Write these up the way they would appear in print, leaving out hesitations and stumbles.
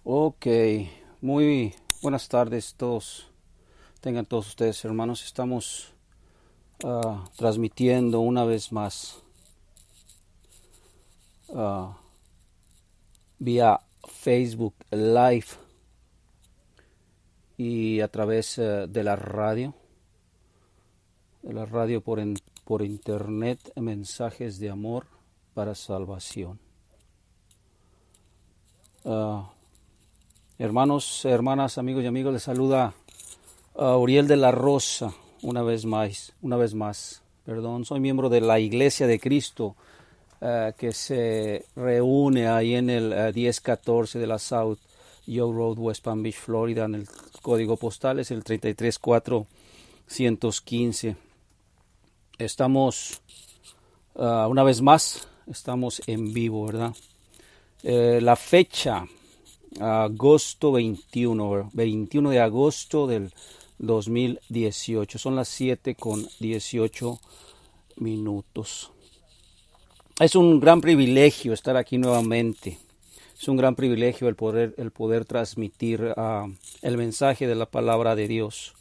Ok, muy buenas tardes todos. Tengan todos ustedes, hermanos. Estamos transmitiendo una vez más ah, vía Facebook Live y a través de la radio por internet, mensajes de amor para salvación. Ah, Hermanos, hermanas, amigos y amigos, les saluda Uriel de la Rosa una vez más, perdón. Soy miembro de la Iglesia de Cristo que se reúne ahí en el 1014 de la South Yoe Road, West Palm Beach, Florida. En el código postal es el 33415. Estamos una vez más, estamos en vivo, ¿verdad? La fecha, agosto 21 de agosto del 2018. Son las 7:18. Es un gran privilegio estar aquí nuevamente. Es un gran privilegio el poder transmitir el mensaje de la palabra de Dios.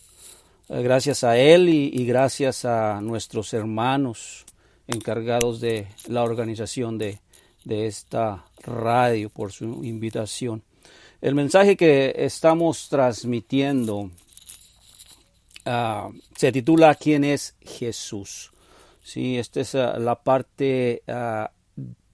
Gracias a él y gracias a nuestros hermanos encargados de la organización de esta radio por su invitación. El mensaje que estamos transmitiendo se titula ¿Quién es Jesús? Sí, esta es la parte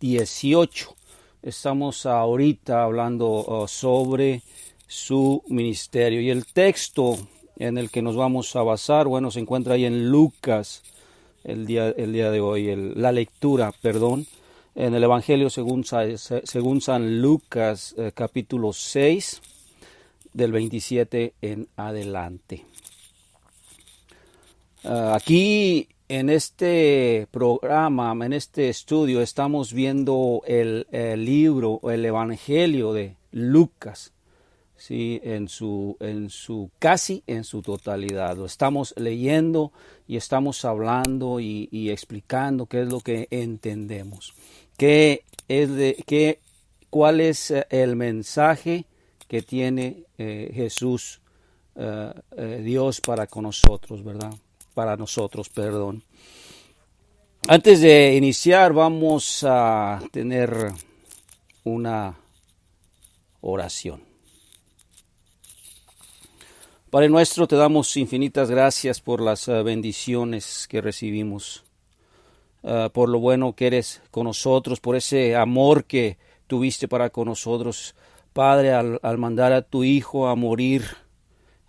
18. Estamos ahorita hablando sobre su ministerio. Y el texto en el que nos vamos a basar, bueno, se encuentra ahí en Lucas, el día de hoy, la lectura, perdón, en el Evangelio según San Lucas, capítulo 6, del 27 en adelante. Aquí en este programa, en este estudio, estamos viendo el libro, el Evangelio de Lucas, sí, casi en su totalidad. Lo estamos leyendo y estamos hablando y explicando qué es lo que entendemos, cuál es el mensaje que tiene Jesús, Dios para con nosotros, ¿verdad? Para nosotros, perdón. Antes de iniciar, vamos a tener una oración. Padre nuestro, te damos infinitas gracias por las bendiciones que recibimos, por lo bueno que eres con nosotros, por ese amor que tuviste para con nosotros, Padre, al mandar a tu Hijo a morir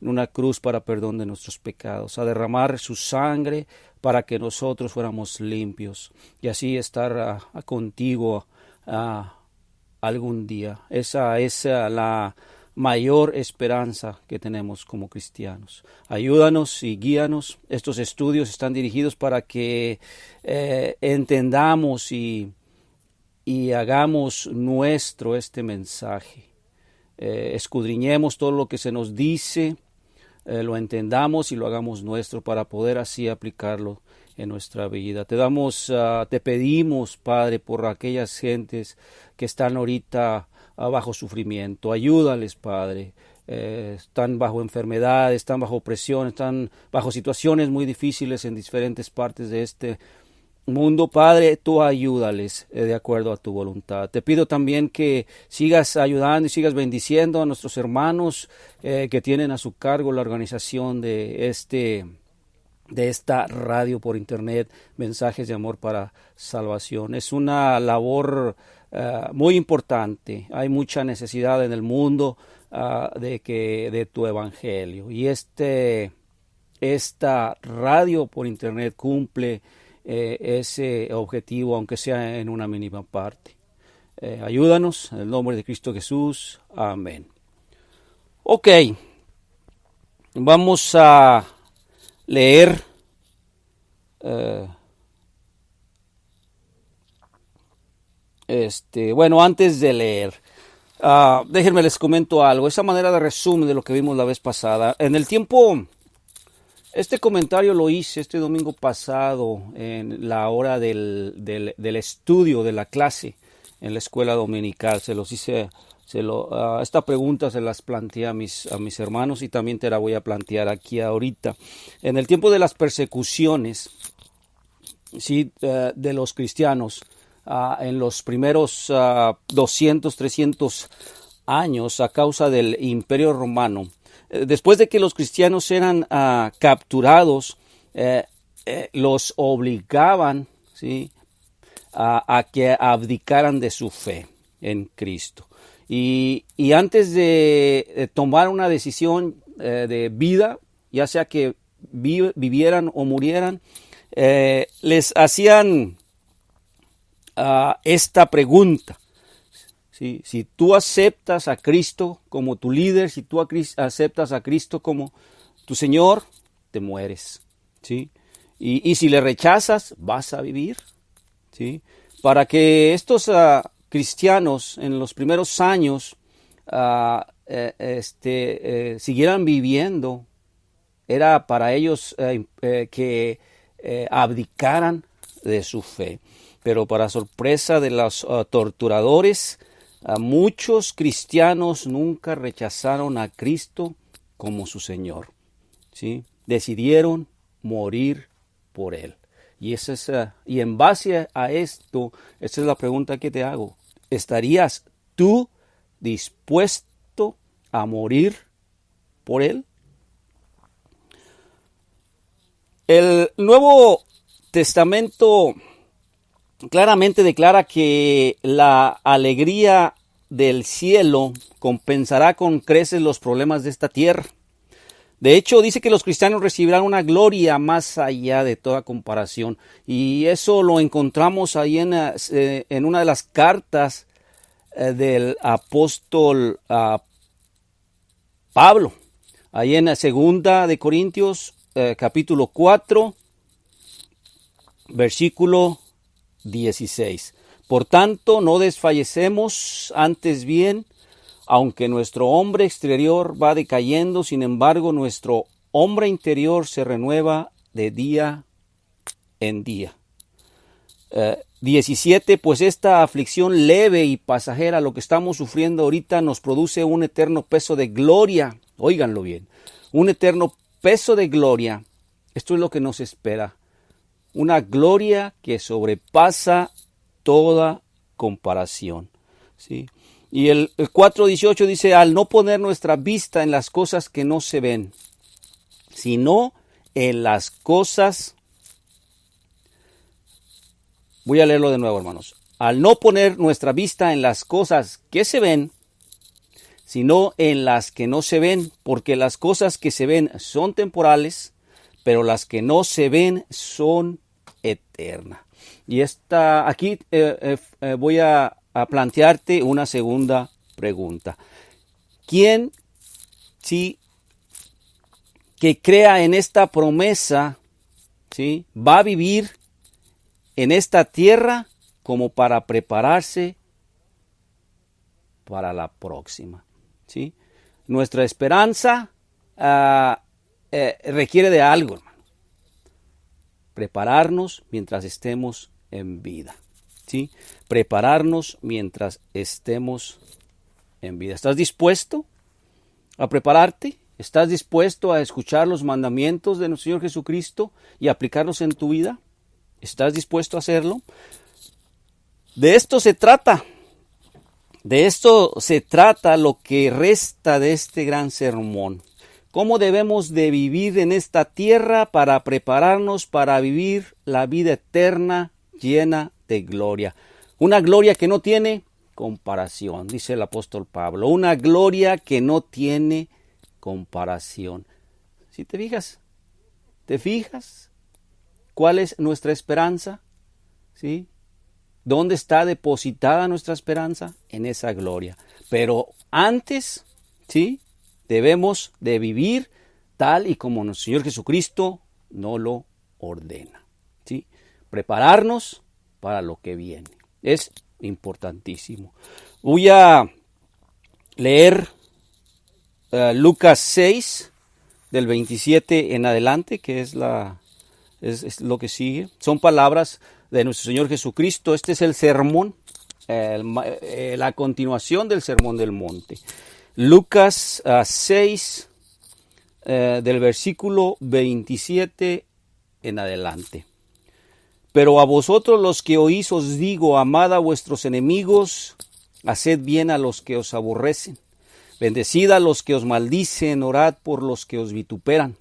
en una cruz para perdón de nuestros pecados, a derramar su sangre para que nosotros fuéramos limpios y así estar contigo algún día. Esa es la mayor esperanza que tenemos como cristianos. Ayúdanos y guíanos. Estos estudios están dirigidos para que entendamos y hagamos nuestro este mensaje. Escudriñemos todo lo que se nos dice, lo entendamos y lo hagamos nuestro para poder así aplicarlo en nuestra vida. Te pedimos, Padre, por aquellas gentes que están ahorita bajo sufrimiento. Ayúdales, Padre. Están bajo enfermedad, están bajo presión, están bajo situaciones muy difíciles en diferentes partes de este mundo. Padre, tú ayúdales de acuerdo a tu voluntad. Te pido también que sigas ayudando y sigas bendiciendo a nuestros hermanos que tienen a su cargo la organización de esta radio por internet, Mensajes de Amor para Salvación. Es una labor muy importante. Hay mucha necesidad en el mundo de tu evangelio. Y esta radio por internet cumple ese objetivo, aunque sea en una mínima parte. Ayúdanos en el nombre de Cristo Jesús. Amén. Ok, vamos a leer bueno, antes de leer, déjenme les comento algo. Esa manera de resumen de lo que vimos la vez pasada. En el tiempo, este comentario lo hice este domingo pasado en la hora del estudio de la clase en la escuela dominical. Se los hice Esta pregunta se las planteé a mis hermanos y también te la voy a plantear aquí ahorita. En el tiempo de las persecuciones, sí, de los cristianos, en los primeros 200, 300 años a causa del Imperio Romano, después de que los cristianos eran capturados, los obligaban, ¿sí?, a que abdicaran de su fe en Cristo. Y antes de tomar una decisión de vida, ya sea que vivieran o murieran, les hacían esta pregunta. ¿Sí? Si tú aceptas a Cristo como tu líder, si tú aceptas a Cristo como tu Señor, te mueres. ¿Sí? Y si le rechazas, vas a vivir. ¿Sí? Para que estos cristianos en los primeros años siguieran viviendo, era para ellos que abdicaran de su fe. Pero para sorpresa de los torturadores, muchos cristianos nunca rechazaron a Cristo como su Señor. ¿Sí? Decidieron morir por Él. Y en base a esto, esta es la pregunta que te hago. ¿Estarías tú dispuesto a morir por Él? El Nuevo Testamento claramente declara que la alegría del cielo compensará con creces los problemas de esta tierra. De hecho, dice que los cristianos recibirán una gloria más allá de toda comparación. Y eso lo encontramos ahí en una de las cartas del apóstol Pablo. Ahí en la segunda de Corintios, capítulo 4, versículo 16. Por tanto, no desfallecemos, antes bien, aunque nuestro hombre exterior va decayendo, sin embargo, nuestro hombre interior se renueva de día en día. 17. Pues esta aflicción leve y pasajera, lo que estamos sufriendo ahorita, nos produce un eterno peso de gloria. Óiganlo bien. Un eterno peso de gloria. Esto es lo que nos espera. Una gloria que sobrepasa toda comparación. ¿Sí? Y el 4:18 dice, al no poner nuestra vista en las cosas que no se ven, sino en las cosas. Voy a leerlo de nuevo, hermanos. Al no poner nuestra vista en las cosas que se ven, sino en las que no se ven, porque las cosas que se ven son temporales, pero las que no se ven son eternas. Y aquí voy a plantearte una segunda pregunta. ¿Quién sí que crea en esta promesa, sí, va a vivir en esta tierra como para prepararse para la próxima? ¿Sí? Nuestra esperanza requiere de algo, hermano. Prepararnos mientras estemos en vida. ¿Sí? Prepararnos mientras estemos en vida. ¿Estás dispuesto a prepararte? ¿Estás dispuesto a escuchar los mandamientos de nuestro Señor Jesucristo y aplicarlos en tu vida? ¿Estás dispuesto a hacerlo? De esto se trata. De esto se trata lo que resta de este gran sermón. ¿Cómo debemos de vivir en esta tierra para prepararnos para vivir la vida eterna llena de gloria? Una gloria que no tiene comparación, dice el apóstol Pablo. Una gloria que no tiene comparación. ¿Sí te fijas? ¿Te fijas? ¿Cuál es nuestra esperanza? ¿Sí? ¿Dónde está depositada nuestra esperanza? En esa gloria. Pero antes, ¿sí?, debemos de vivir tal y como nuestro Señor Jesucristo nos lo ordena. ¿Sí? Prepararnos para lo que viene. Es importantísimo. Voy a leer Lucas 6, del 27 en adelante, que es lo que sigue. Son palabras de nuestro Señor Jesucristo. Este es el sermón, la continuación del Sermón del Monte. Lucas 6, del versículo 27 en adelante. Pero a vosotros los que oís os digo, amad a vuestros enemigos, haced bien a los que os aborrecen, bendecid a los que os maldicen, orad por los que os vituperan.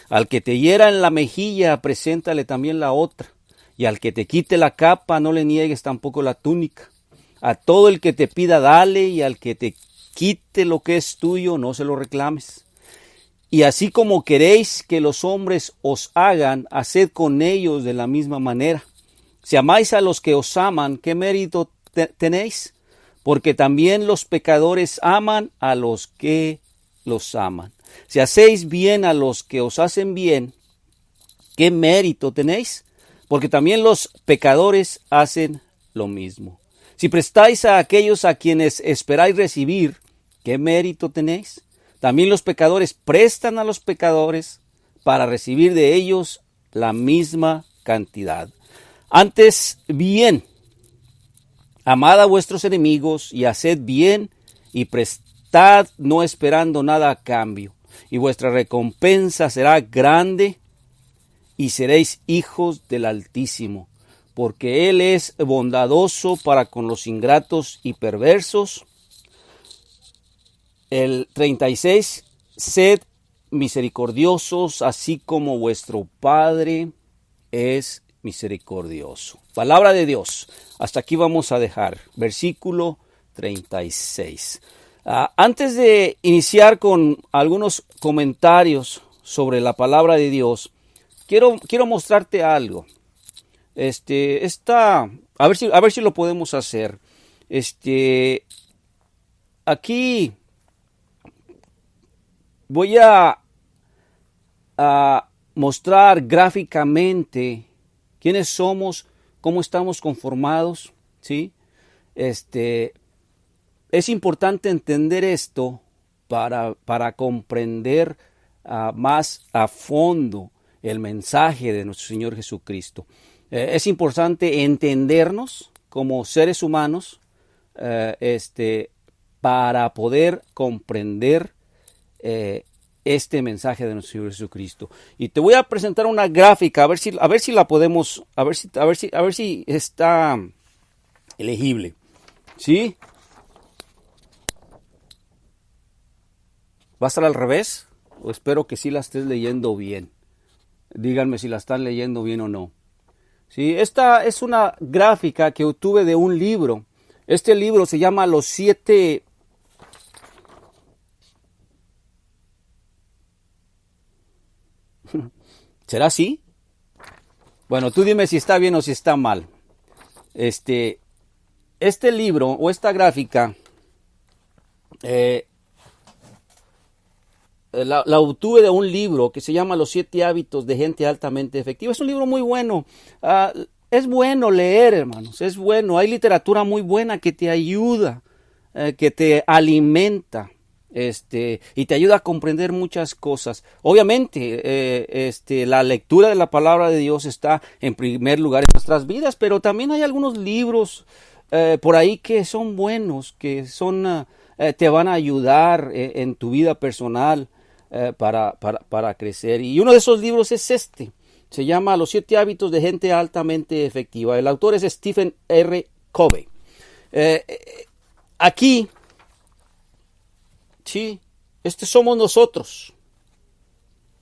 Al que te hiera en la mejilla, preséntale también la otra, y al que te quite la capa, no le niegues tampoco la túnica. A todo el que te pida, dale, y al que te quite lo que es tuyo, no se lo reclames. Y así como queréis que los hombres os hagan, haced con ellos de la misma manera. Si amáis a los que os aman, ¿qué mérito tenéis? Porque también los pecadores aman a los que los aman. Si hacéis bien a los que os hacen bien, ¿qué mérito tenéis? Porque también los pecadores hacen lo mismo. Si prestáis a aquellos a quienes esperáis recibir, ¿qué mérito tenéis? También los pecadores prestan a los pecadores para recibir de ellos la misma cantidad. Antes bien, amad a vuestros enemigos y haced bien y prestad no esperando nada a cambio. Y vuestra recompensa será grande y seréis hijos del Altísimo, porque Él es bondadoso para con los ingratos y perversos. El 36, sed misericordiosos, así como vuestro Padre es misericordioso. Palabra de Dios. Hasta aquí vamos a dejar. Versículo 36. Antes de iniciar con algunos comentarios sobre la palabra de Dios, quiero mostrarte algo. A ver si lo podemos hacer. Aquí voy a mostrar gráficamente quiénes somos, cómo estamos conformados, ¿sí? Es importante entender esto para comprender más a fondo el mensaje de nuestro Señor Jesucristo. Es importante entendernos como seres humanos para poder comprender este mensaje de nuestro Señor Jesucristo. Y te voy a presentar una gráfica a ver si la podemos, a ver si está elegible. ¿Sí? ¿Va a estar al revés? O espero que sí la estés leyendo bien. Díganme si la están leyendo bien o no. ¿Sí? Esta es una gráfica que obtuve de un libro. Este libro se llama Los 7... ¿Será así? Bueno, tú dime si está bien o si está mal. Este libro o esta gráfica la obtuve de un libro que se llama Los 7 hábitos de gente altamente efectiva. Es un libro muy bueno. Es bueno leer, hermanos. Es bueno. Hay literatura muy buena que te ayuda, que te alimenta. Y te ayuda a comprender muchas cosas. Obviamente, la lectura de la palabra de Dios está en primer lugar en nuestras vidas, pero también hay algunos libros por ahí que son buenos, que te van a ayudar en tu vida personal para crecer. Y uno de esos libros es se llama Los 7 hábitos de gente altamente efectiva. El autor es Stephen R. Covey. Aquí, sí, somos nosotros.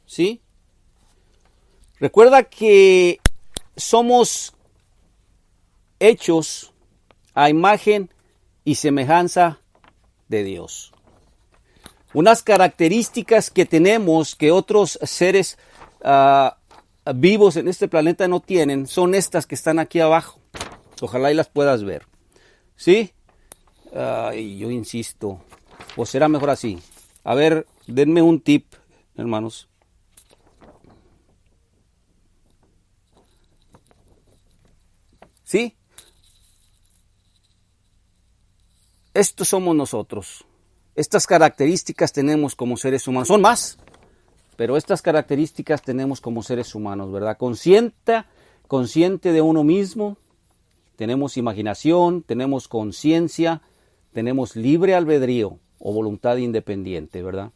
¿Sí? Recuerda que somos hechos a imagen y semejanza de Dios. Unas características que tenemos que otros seres vivos en este planeta no tienen son estas que están aquí abajo. Ojalá y las puedas ver. ¿Sí? Yo insisto, pues será mejor así. A ver, denme un tip, hermanos. ¿Sí? Estos somos nosotros. Estas características tenemos como seres humanos. Son más, pero estas características tenemos como seres humanos, ¿verdad? Consciente de uno mismo, tenemos imaginación, tenemos conciencia, tenemos libre albedrío o voluntad independiente, ¿verdad?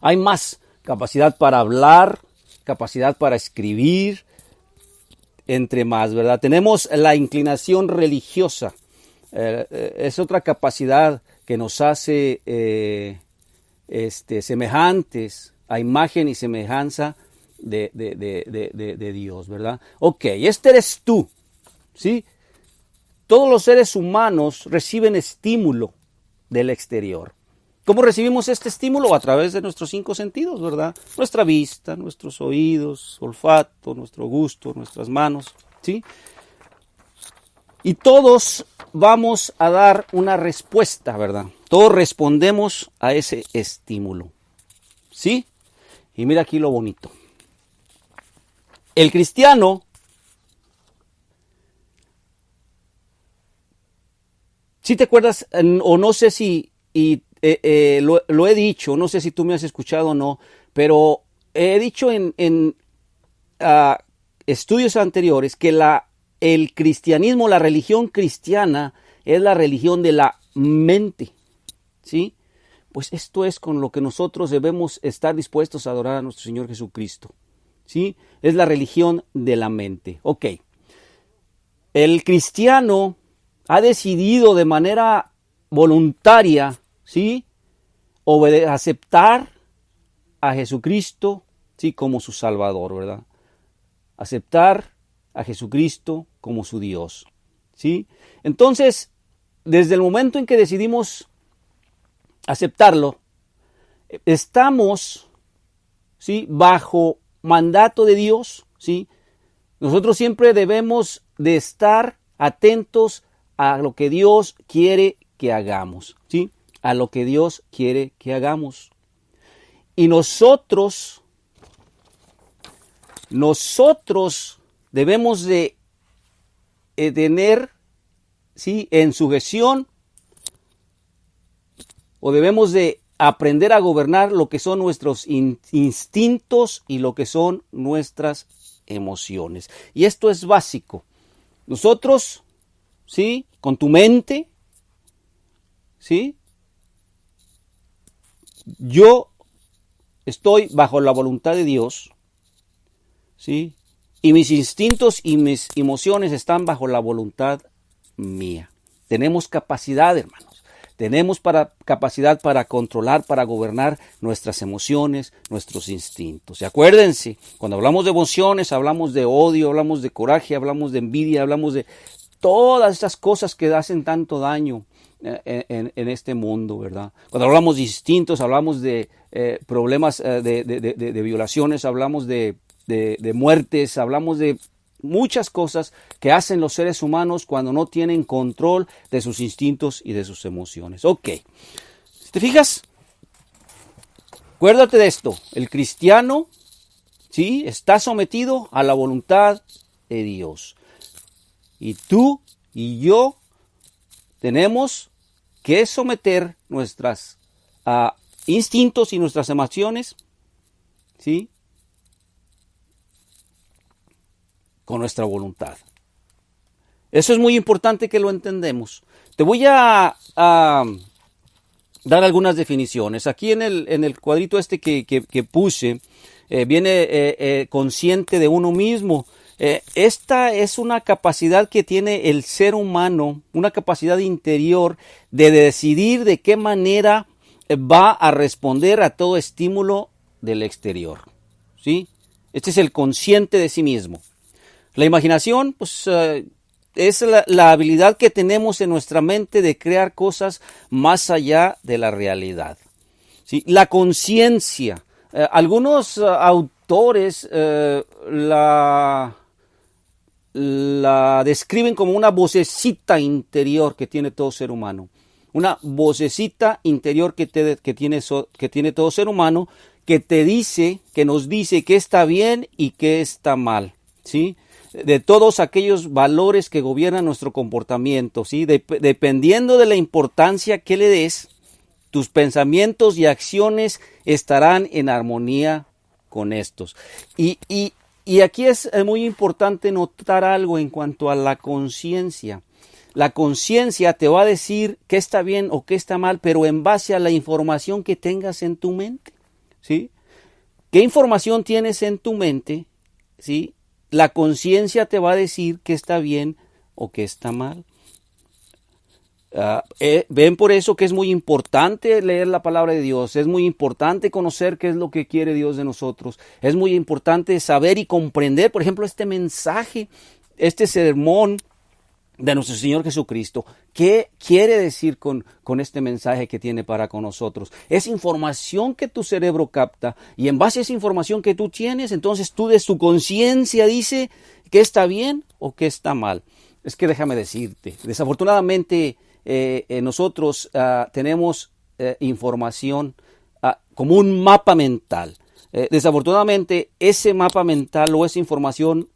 Hay más capacidad para hablar, capacidad para escribir, entre más, ¿verdad? Tenemos la inclinación religiosa. Es otra capacidad que nos hace semejantes a imagen y semejanza de Dios, ¿verdad? Ok, este eres tú, ¿sí? Todos los seres humanos reciben estímulo del exterior. ¿Cómo recibimos este estímulo? A través de nuestros 5 sentidos, ¿verdad? Nuestra vista, nuestros oídos, olfato, nuestro gusto, nuestras manos, ¿sí? Y todos vamos a dar una respuesta, ¿verdad? Todos respondemos a ese estímulo, ¿sí? Y mira aquí lo bonito. El cristiano, si te acuerdas, o no sé si lo he dicho, no sé si tú me has escuchado o no, pero he dicho en estudios anteriores que el cristianismo, la religión cristiana, es la religión de la mente, ¿sí? Pues esto es con lo que nosotros debemos estar dispuestos a adorar a nuestro Señor Jesucristo, ¿sí? Es la religión de la mente. Ok. El cristiano ha decidido de manera voluntaria, ¿sí?, aceptar a Jesucristo, ¿sí?, como su Salvador, ¿verdad? Aceptar a Jesucristo como su Dios, ¿sí? Entonces, desde el momento en que decidimos aceptarlo, estamos, ¿sí?, bajo mandato de Dios, ¿sí? Nosotros siempre debemos de estar atentos a lo que Dios quiere que hagamos, ¿sí? A lo que Dios quiere que hagamos. Y nosotros debemos de tener, ¿sí?, en sujeción, o debemos de aprender a gobernar lo que son nuestros instintos y lo que son nuestras emociones. Y esto es básico. Nosotros, ¿sí?, con tu mente, ¿sí?, yo estoy bajo la voluntad de Dios, ¿sí?, y mis instintos y mis emociones están bajo la voluntad mía. Tenemos capacidad, hermanos. Tenemos capacidad para controlar, para gobernar nuestras emociones, nuestros instintos. Y acuérdense, cuando hablamos de emociones, hablamos de odio, hablamos de coraje, hablamos de envidia, hablamos de todas estas cosas que hacen tanto daño en este mundo, ¿verdad? Cuando hablamos de instintos, hablamos de problemas de violaciones, hablamos de muertes, hablamos de muchas cosas que hacen los seres humanos cuando no tienen control de sus instintos y de sus emociones. Ok, si te fijas, acuérdate de esto, el cristiano, ¿sí?, está sometido a la voluntad de Dios. Y tú y yo tenemos que someter nuestros instintos y nuestras emociones, ¿sí?, con nuestra voluntad. Eso es muy importante que lo entendemos. Te voy a dar algunas definiciones. Aquí en el cuadrito este que puse, viene consciente de uno mismo. Esta es una capacidad que tiene el ser humano, una capacidad interior de decidir de qué manera va a responder a todo estímulo del exterior, ¿sí? Este es el consciente de sí mismo. La imaginación, pues, es la habilidad que tenemos en nuestra mente de crear cosas más allá de la realidad, ¿sí? La conciencia. Algunos autores la describen como una vocecita interior que tiene todo ser humano. Una vocecita interior que tiene todo ser humano, que nos dice qué está bien y qué está mal, ¿sí? De todos aquellos valores que gobiernan nuestro comportamiento, ¿sí? Dependiendo de la importancia que le des, tus pensamientos y acciones estarán en armonía con estos. Y Y aquí es muy importante notar algo en cuanto a la conciencia. La conciencia te va a decir qué está bien o qué está mal, pero en base a la información que tengas en tu mente, ¿sí? ¿Qué información tienes en tu mente? ¿Sí? La conciencia te va a decir qué está bien o qué está mal. Ven por eso que es muy importante leer la palabra de Dios, es muy importante conocer qué es lo que quiere Dios de nosotros, es muy importante saber y comprender, por ejemplo, este mensaje, este sermón de nuestro Señor Jesucristo. ¿Qué quiere decir con este mensaje que tiene para con nosotros? Es información que tu cerebro capta y en base a esa información que tú tienes, entonces tú de tu conciencia dice qué está bien o qué está mal. Es que déjame decirte, desafortunadamente nosotros tenemos información como un mapa mental. Desafortunadamente ese mapa mental o esa información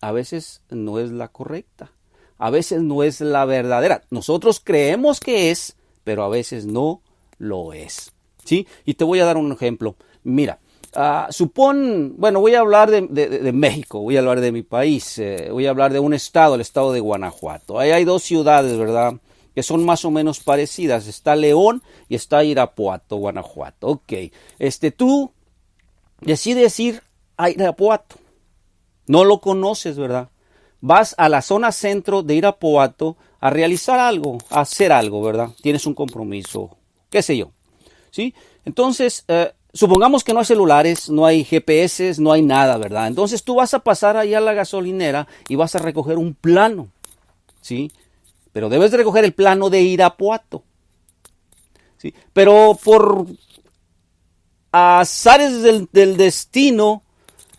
a veces no es la correcta. A veces no es la verdadera. Nosotros creemos que es, pero a veces no lo es. ¿Sí? Y te voy a dar un ejemplo. Mira, voy a hablar de México, voy a hablar de mi país, voy a hablar de un estado, el estado de Guanajuato. Ahí hay dos ciudades, ¿verdad?, que son más o menos parecidas. Está León y está Irapuato, Guanajuato. Ok, tú decides ir a Irapuato. No lo conoces, ¿verdad? Vas a la zona centro de Irapuato a realizar algo, a hacer algo, ¿verdad? Tienes un compromiso, qué sé yo, ¿sí? Entonces, supongamos que no hay celulares, no hay GPS, no hay nada, ¿verdad? Entonces tú vas a pasar ahí a la gasolinera y vas a recoger un plano, ¿sí? Pero debes de recoger el plano de Irapuato, ¿sí? Pero por azares del destino,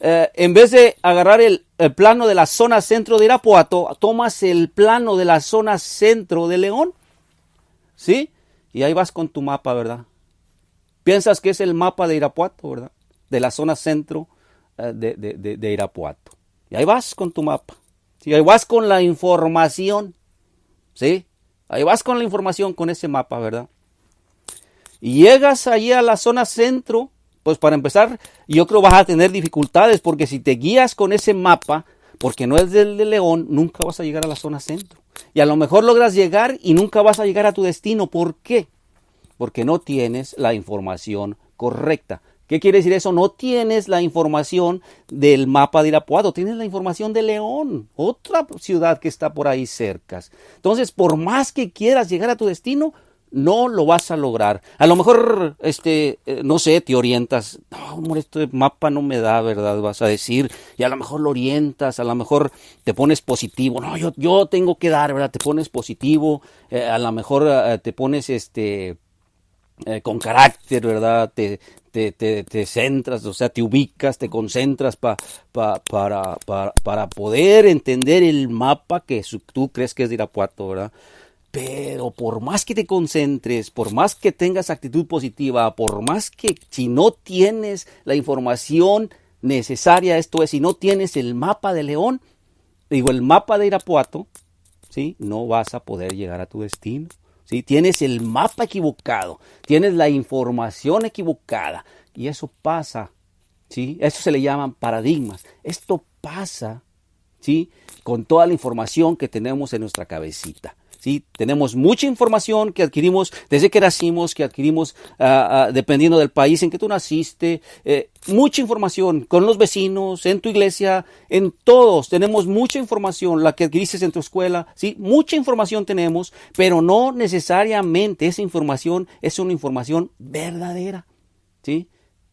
en vez de agarrar el plano de la zona centro de Irapuato, tomas el plano de la zona centro de León, ¿sí? Y ahí vas con tu mapa, ¿verdad? Piensas que es el mapa de Irapuato, ¿verdad? De la zona centro de Irapuato. Y ahí vas con tu mapa. ¿Sí? Ahí vas con la información, ¿sí? Ahí vas con la información, con ese mapa, ¿verdad? Y llegas allí a la zona centro. Pues para empezar, yo creo vas a tener dificultades porque si te guías con ese mapa, porque no es del de León, nunca vas a llegar a la zona centro. Y a lo mejor logras llegar y nunca vas a llegar a tu destino. ¿Por qué? Porque no tienes la información correcta. ¿Qué quiere decir eso? No tienes la información del mapa de Irapuato, tienes la información de León, otra ciudad que está por ahí cerca. Entonces, por más que quieras llegar a tu destino, no lo vas a lograr. A lo mejor, no sé, te orientas. No, hombre, este mapa no me da, ¿verdad? Vas a decir. Y a lo mejor lo orientas, a lo mejor te pones positivo. No, yo tengo que dar, ¿verdad? Te pones positivo. A lo mejor te pones, con carácter, ¿verdad? Te centras, o sea, te ubicas, te concentras para poder entender el mapa que tú crees que es de Irapuato, ¿verdad? Pero por más que te concentres, por más que tengas actitud positiva, por más que si no tienes la información necesaria, esto es, si no tienes el mapa de León, el mapa de Irapuato, ¿sí? No vas a poder llegar a tu destino, ¿sí? Tienes el mapa equivocado, tienes la información equivocada y eso pasa, ¿sí? Eso se le llaman paradigmas. Esto pasa, ¿sí? Con toda la información que tenemos en nuestra cabecita. ¿Sí? Tenemos mucha información que adquirimos desde que nacimos, que adquirimos dependiendo del país en que tú naciste, mucha información con los vecinos, en tu iglesia, en todos. Tenemos mucha información, la que adquiriste en tu escuela, ¿sí? Mucha información tenemos, pero no necesariamente esa información es una información verdadera, ¿sí?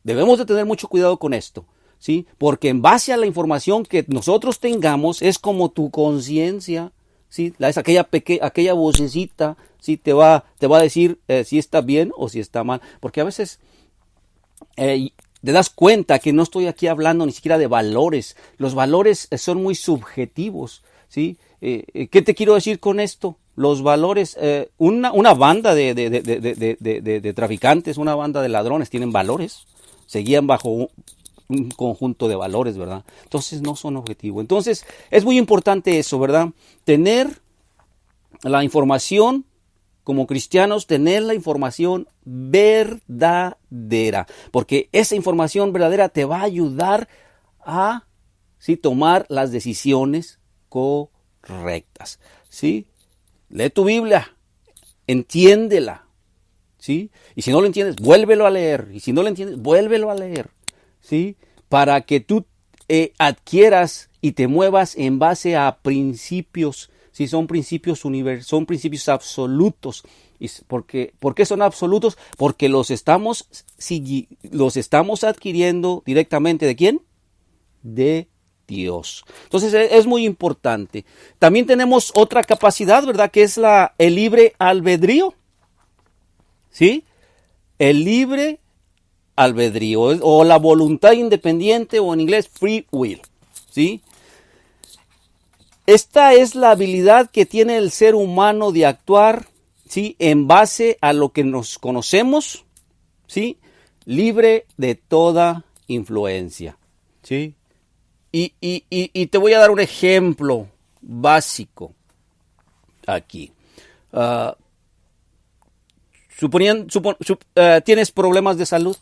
Debemos de tener mucho cuidado con esto, ¿sí? Porque en base a la información que nosotros tengamos es como tu conciencia, ¿sí? Es aquella vocecita, ¿sí? te va a decir si está bien o si está mal. Porque a veces te das cuenta que no estoy aquí hablando ni siquiera de valores. Los valores son muy subjetivos, ¿sí? ¿Qué te quiero decir con esto? Los valores, una banda de traficantes, una banda de ladrones tienen valores, se guían bajo un conjunto de valores, ¿verdad? Entonces no son objetivos. Entonces es muy importante eso, ¿verdad? Tener la información, como cristianos, tener la información verdadera, porque esa información verdadera te va a ayudar a ¿sí? Tomar las decisiones correctas, ¿sí? Lee tu Biblia, entiéndela, ¿sí? Y si no lo entiendes, vuélvelo a leer. Y si no lo entiendes, vuélvelo a leer, ¿sí? Para que tú adquieras y te muevas en base a principios, ¿sí? Son principios son principios absolutos. ¿Por qué son absolutos? Porque los estamos adquiriendo directamente. ¿De quién? De Dios. Entonces es muy importante. También tenemos otra capacidad, ¿verdad? Que es el libre albedrío. ¿Sí? El libre albedrío o la voluntad independiente, o en inglés free will. ¿Sí? Esta es la habilidad que tiene el ser humano de actuar, ¿sí? En base a lo que nos conocemos, ¿sí? Libre de toda influencia, ¿sí? Y te voy a dar un ejemplo básico aquí. Tienes problemas de salud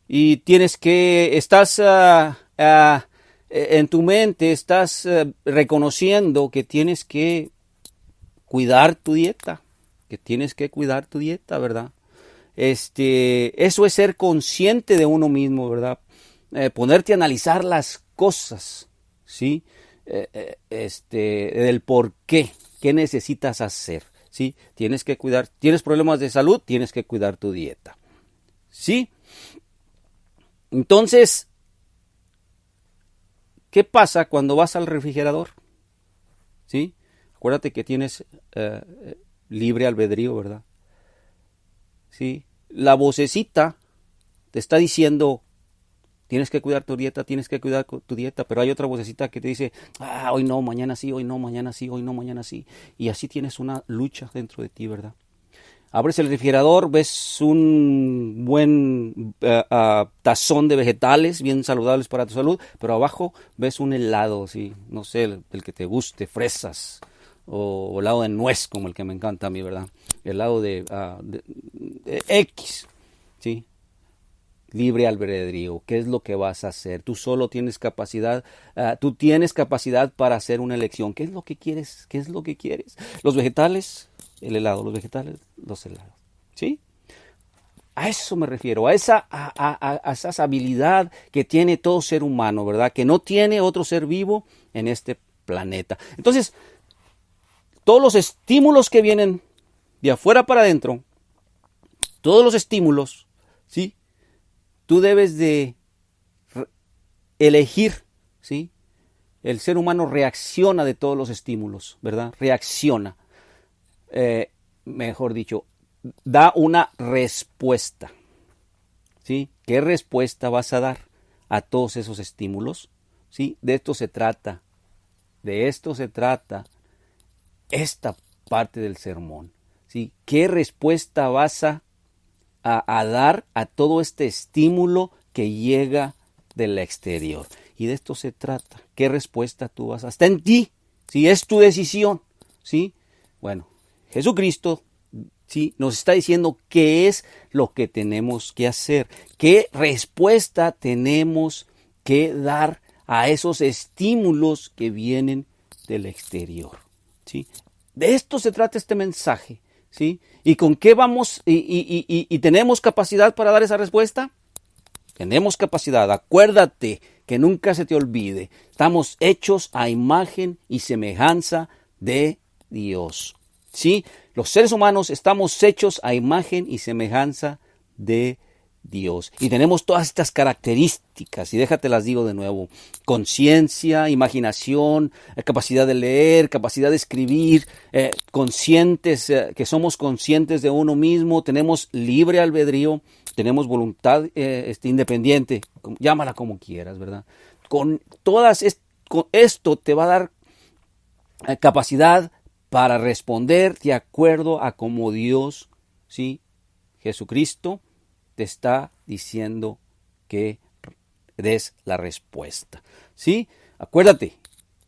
y estás en tu mente, estás reconociendo que tienes que cuidar tu dieta, ¿verdad? Eso es ser consciente de uno mismo, ¿verdad? Ponerte a analizar las cosas, ¿sí? Del por qué necesitas hacer, ¿sí? Tienes que cuidar, tienes problemas de salud, tienes que cuidar tu dieta, ¿sí? Entonces, ¿qué pasa cuando vas al refrigerador? ¿Sí? Acuérdate que tienes libre albedrío, ¿verdad? ¿Sí? La vocecita te está diciendo, tienes que cuidar tu dieta, pero hay otra vocecita que te dice, hoy no, mañana sí, hoy no, mañana sí, hoy no, mañana sí. Y así tienes una lucha dentro de ti, ¿verdad? Abres el refrigerador, ves un buen tazón de vegetales bien saludables para tu salud, pero abajo ves un helado, ¿sí? No sé, el que te guste, fresas, o helado de nuez, como el que me encanta a mí, ¿verdad? Helado de X, ¿sí? Libre albedrío. ¿Qué es lo que vas a hacer? Tú solo tienes capacidad, tú tienes capacidad para hacer una elección. ¿Qué es lo que quieres? ¿Qué es lo que quieres? Los vegetales, el helado. Los vegetales, los helados. ¿Sí? A eso me refiero, a esa habilidad que tiene todo ser humano, ¿verdad? Que no tiene otro ser vivo en este planeta. Entonces, todos los estímulos que vienen de afuera para adentro, todos los estímulos, ¿sí? Tú debes de elegir, ¿sí? El ser humano reacciona de todos los estímulos, ¿verdad? Reacciona. Mejor dicho, da una respuesta, ¿sí? ¿Qué respuesta vas a dar a todos esos estímulos? ¿Sí? De esto se trata esta parte del sermón, ¿sí? ¿Qué respuesta vas a dar a todo este estímulo que llega del exterior? Y de esto se trata. ¿Qué respuesta tú vas a dar? Está en ti, ¿sí? Es tu decisión, ¿sí? Bueno, Jesucristo, ¿sí? Nos está diciendo qué es lo que tenemos que hacer, qué respuesta tenemos que dar a esos estímulos que vienen del exterior, ¿sí? De esto se trata este mensaje, ¿sí? ¿Y con qué vamos? ¿Y tenemos capacidad para dar esa respuesta? Tenemos capacidad. Acuérdate que nunca se te olvide. Estamos hechos a imagen y semejanza de Dios, ¿sí? Los seres humanos estamos hechos a imagen y semejanza de Dios. Y tenemos todas estas características, y déjate las digo de nuevo: conciencia, imaginación, capacidad de leer, capacidad de escribir, conscientes, que somos conscientes de uno mismo, tenemos libre albedrío, tenemos voluntad independiente, llámala como quieras, ¿verdad? Con esto te va a dar capacidad para responder de acuerdo a como Dios, ¿sí? Jesucristo te está diciendo que des la respuesta, ¿sí? Acuérdate,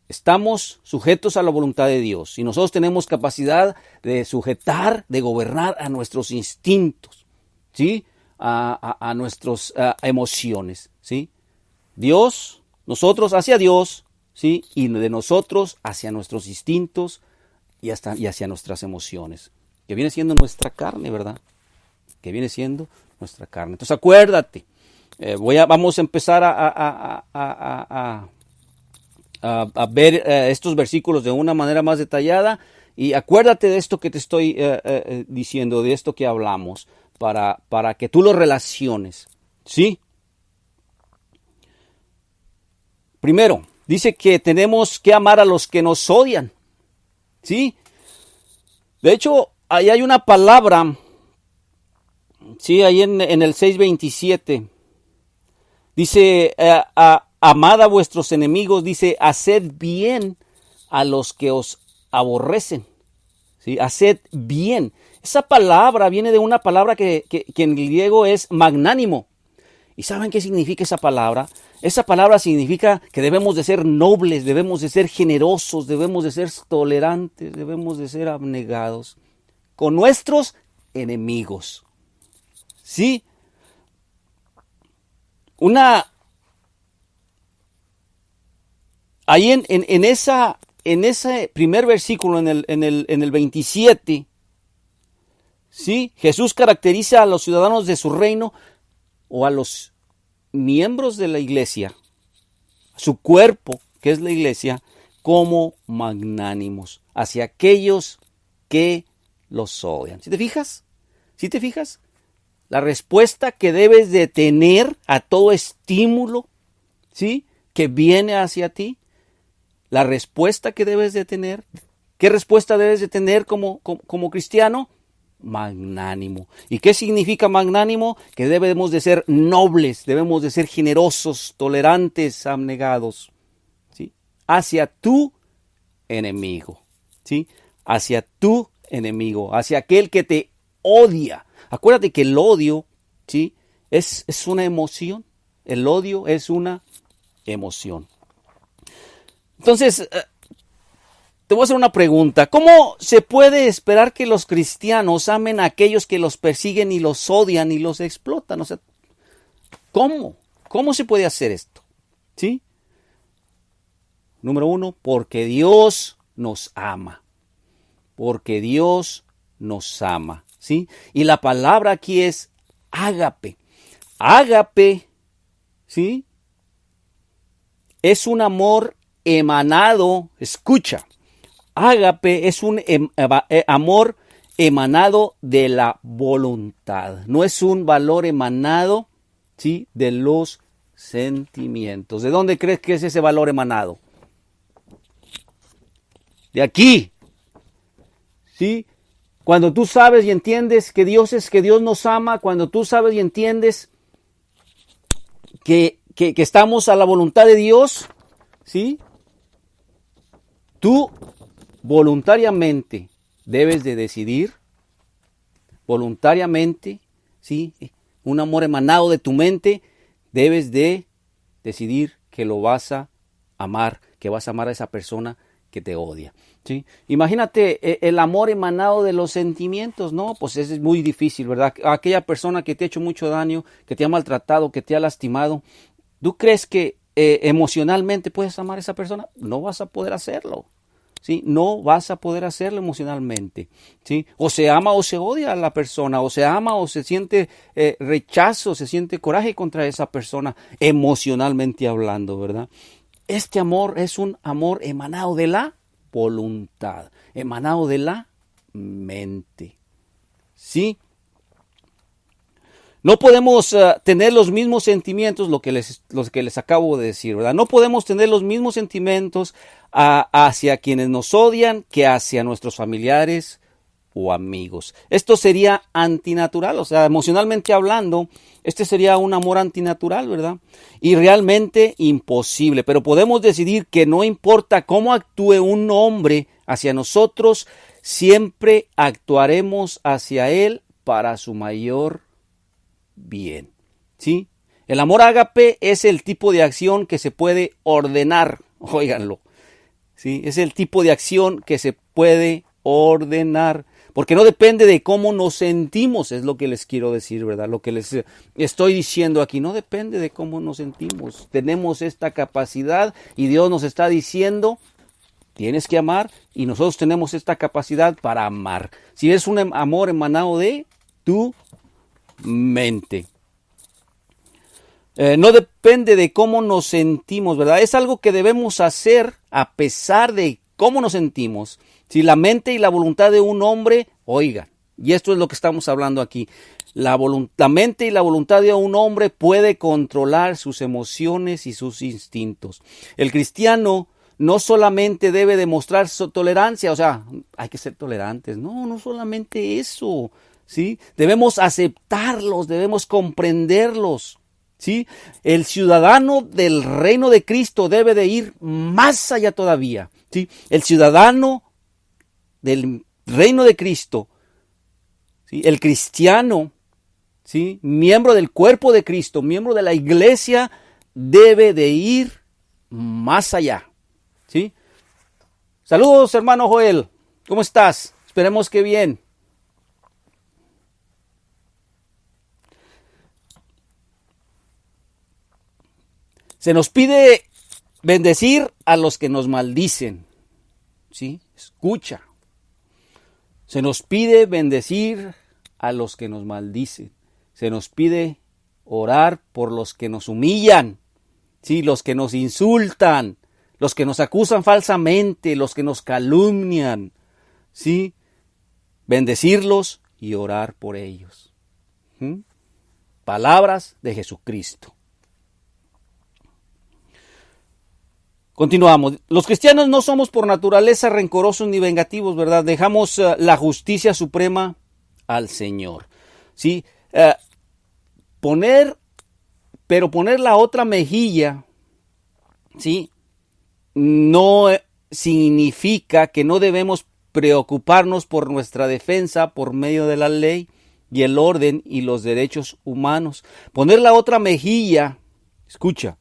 estamos sujetos a la voluntad de Dios y nosotros tenemos capacidad de sujetar, de gobernar a nuestros instintos, ¿sí? A nuestras emociones, ¿sí? Dios Nosotros hacia Dios, ¿sí? Y de nosotros hacia nuestros instintos y hacia nuestras emociones, que viene siendo nuestra carne, ¿verdad? Que viene siendo nuestra carne. Entonces acuérdate, vamos a empezar a ver estos versículos de una manera más detallada, y acuérdate de esto que te estoy diciendo, de esto que hablamos, para que tú lo relaciones, ¿sí? Primero, dice que tenemos que amar a los que nos odian, ¿sí? De hecho, ahí hay una palabra, sí, ahí en el 6:27, dice, amad a vuestros enemigos, dice, haced bien a los que os aborrecen, ¿sí? Haced bien. Esa palabra viene de una palabra que en griego es magnánimo. ¿Y saben qué significa esa palabra? Esa palabra significa que debemos de ser nobles, debemos de ser generosos, debemos de ser tolerantes, debemos de ser abnegados con nuestros enemigos. ¿Sí? Ahí en ese primer versículo, en el 27, ¿sí? Jesús caracteriza a los ciudadanos de su reino o a los miembros de la iglesia, su cuerpo, que es la iglesia, como magnánimos hacia aquellos que los odian. ¿Sí te fijas? ¿Sí te fijas? La respuesta que debes de tener a todo estímulo, ¿sí?, que viene hacia ti. La respuesta que debes de tener. ¿Qué respuesta debes de tener como cristiano? Magnánimo. ¿Y qué significa magnánimo? Que debemos de ser nobles, debemos de ser generosos, tolerantes, abnegados, ¿sí?, hacia tu enemigo, ¿sí?, hacia tu enemigo, hacia aquel que te odia. Acuérdate que el odio, ¿sí?, es una emoción. El odio es una emoción. Entonces, te voy a hacer una pregunta. ¿Cómo se puede esperar que los cristianos amen a aquellos que los persiguen y los odian y los explotan? O sea, ¿cómo? ¿Cómo se puede hacer esto? ¿Sí? Número 1, porque Dios nos ama. Porque Dios nos ama. ¿Sí? Y la palabra aquí es ágape. Ágape, ¿sí?, es un amor emanado, escucha, ágape es un amor emanado de la voluntad, no es un valor emanado, ¿sí?, de los sentimientos. ¿De dónde crees que es ese valor emanado? De aquí, ¿sí? Cuando tú sabes y entiendes que Dios nos ama, cuando tú sabes y entiendes que estamos a la voluntad de Dios, ¿sí?, tú voluntariamente debes de decidir, voluntariamente, ¿sí?, un amor emanado de tu mente, debes de decidir que lo vas a amar, que vas a amar a esa persona que te odia, ¿sí? Imagínate el amor emanado de los sentimientos, ¿no? Pues es muy difícil, ¿verdad? Aquella persona que te ha hecho mucho daño, que te ha maltratado, que te ha lastimado, ¿tú crees que emocionalmente puedes amar a esa persona? No vas a poder hacerlo, ¿sí? No vas a poder hacerlo emocionalmente, ¿sí? O se ama o se odia a la persona, o se ama o se siente rechazo, se siente coraje contra esa persona, emocionalmente hablando, ¿verdad? Este amor es un amor emanado de la voluntad, emanado de la mente, ¿sí? No podemos tener los mismos sentimientos, los que les acabo de decir, ¿verdad? No podemos tener los mismos sentimientos hacia quienes nos odian que hacia nuestros familiares o amigos. Esto sería antinatural, o sea, emocionalmente hablando, este sería un amor antinatural, ¿verdad? Y realmente imposible, pero podemos decidir que no importa cómo actúe un hombre hacia nosotros, siempre actuaremos hacia él para su mayor bien, ¿sí? El amor ágape es el tipo de acción que se puede ordenar, óiganlo, ¿sí? Es el tipo de acción que se puede ordenar. Porque no depende de cómo nos sentimos, es lo que les quiero decir, ¿verdad? Lo que les estoy diciendo aquí, no depende de cómo nos sentimos. Tenemos esta capacidad y Dios nos está diciendo, tienes que amar, y nosotros tenemos esta capacidad para amar. Si es un amor emanado de tu mente. No depende de cómo nos sentimos, ¿verdad? Es algo que debemos hacer a pesar de cómo nos sentimos. Si la mente y la voluntad de un hombre, oigan, y esto es lo que estamos hablando aquí, la mente y la voluntad de un hombre puede controlar sus emociones y sus instintos. El cristiano no solamente debe demostrar su tolerancia, o sea, hay que ser tolerantes, no solamente eso, ¿sí? Debemos aceptarlos, debemos comprenderlos, ¿sí? El ciudadano del reino de Cristo debe de ir más allá todavía, ¿sí? El ciudadano del reino de Cristo, ¿sí? El cristiano, ¿sí? Miembro del cuerpo de Cristo, miembro de la iglesia, debe de ir más allá, ¿sí? Saludos, hermano Joel, ¿cómo estás? Esperemos que bien. Se nos pide bendecir a los que nos maldicen, ¿sí? Escucha. Se nos pide bendecir a los que nos maldicen. Se nos pide orar por los que nos humillan, ¿sí? Los que nos insultan, los que nos acusan falsamente, los que nos calumnian, ¿sí? Bendecirlos y orar por ellos. Palabras de Jesucristo. Continuamos. Los cristianos no somos por naturaleza rencorosos ni vengativos, ¿verdad? Dejamos la justicia suprema al Señor, ¿sí? Poner la otra mejilla, ¿sí? No significa que no debemos preocuparnos por nuestra defensa por medio de la ley y el orden y los derechos humanos. Poner la otra mejilla, escucha,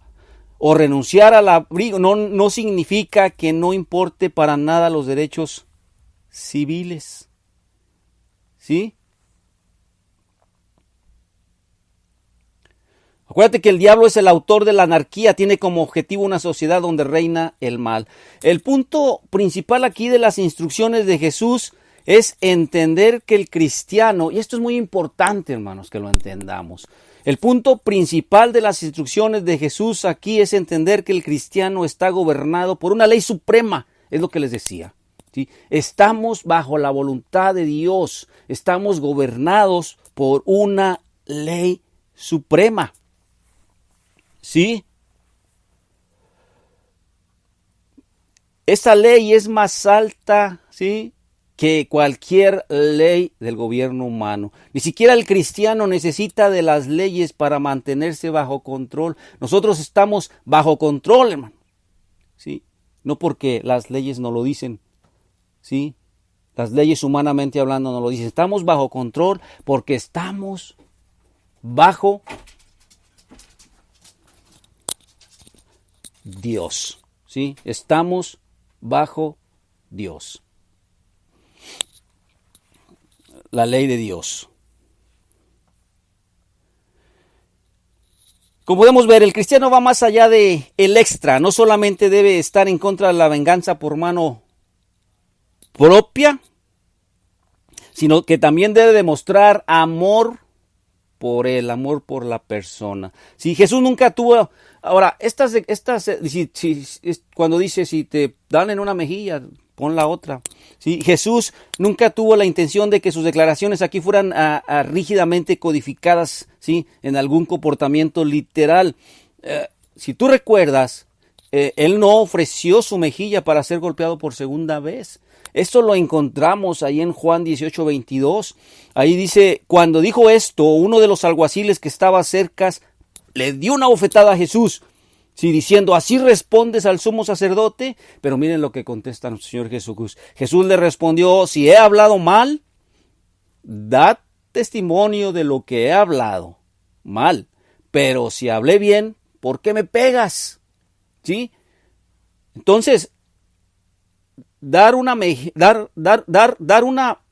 o renunciar al abrigo no significa que no importe para nada los derechos civiles, ¿sí? Acuérdate que el diablo es el autor de la anarquía, tiene como objetivo una sociedad donde reina el mal. El punto principal aquí de las instrucciones de Jesús es entender que el cristiano, y esto es muy importante, hermanos, que lo entendamos. El punto principal de las instrucciones de Jesús aquí es entender que el cristiano está gobernado por una ley suprema, es lo que les decía, ¿sí? Estamos bajo la voluntad de Dios, estamos gobernados por una ley suprema, ¿sí? Esa ley es más alta, ¿sí?, que cualquier ley del gobierno humano. Ni siquiera el cristiano necesita de las leyes para mantenerse bajo control. Nosotros estamos bajo control, hermano, ¿sí? No porque las leyes no lo dicen, ¿sí? Las leyes humanamente hablando no lo dicen. Estamos bajo control porque estamos bajo Dios, ¿sí? Estamos bajo Dios. La ley de Dios. Como podemos ver, el cristiano va más allá de el extra. No solamente debe estar en contra de la venganza por mano propia, sino que también debe demostrar amor por el amor por la persona. Si Jesús nunca tuvo... Ahora, cuando dice si te dan en una mejilla, pon la otra. ¿Sí? Jesús nunca tuvo la intención de que sus declaraciones aquí fueran rígidamente codificadas, ¿sí?, en algún comportamiento literal. Si tú recuerdas, Él no ofreció su mejilla para ser golpeado por segunda vez. Esto lo encontramos ahí en Juan 18:22. Ahí dice, cuando dijo esto, uno de los alguaciles que estaba cerca le dio una bofetada a Jesús, sí, diciendo, ¿así respondes al sumo sacerdote? Pero miren lo que contesta el Señor Jesús. Jesús le respondió, si he hablado mal, dad testimonio de lo que he hablado mal. Pero si hablé bien, ¿por qué me pegas? ¿Sí? Entonces, dar una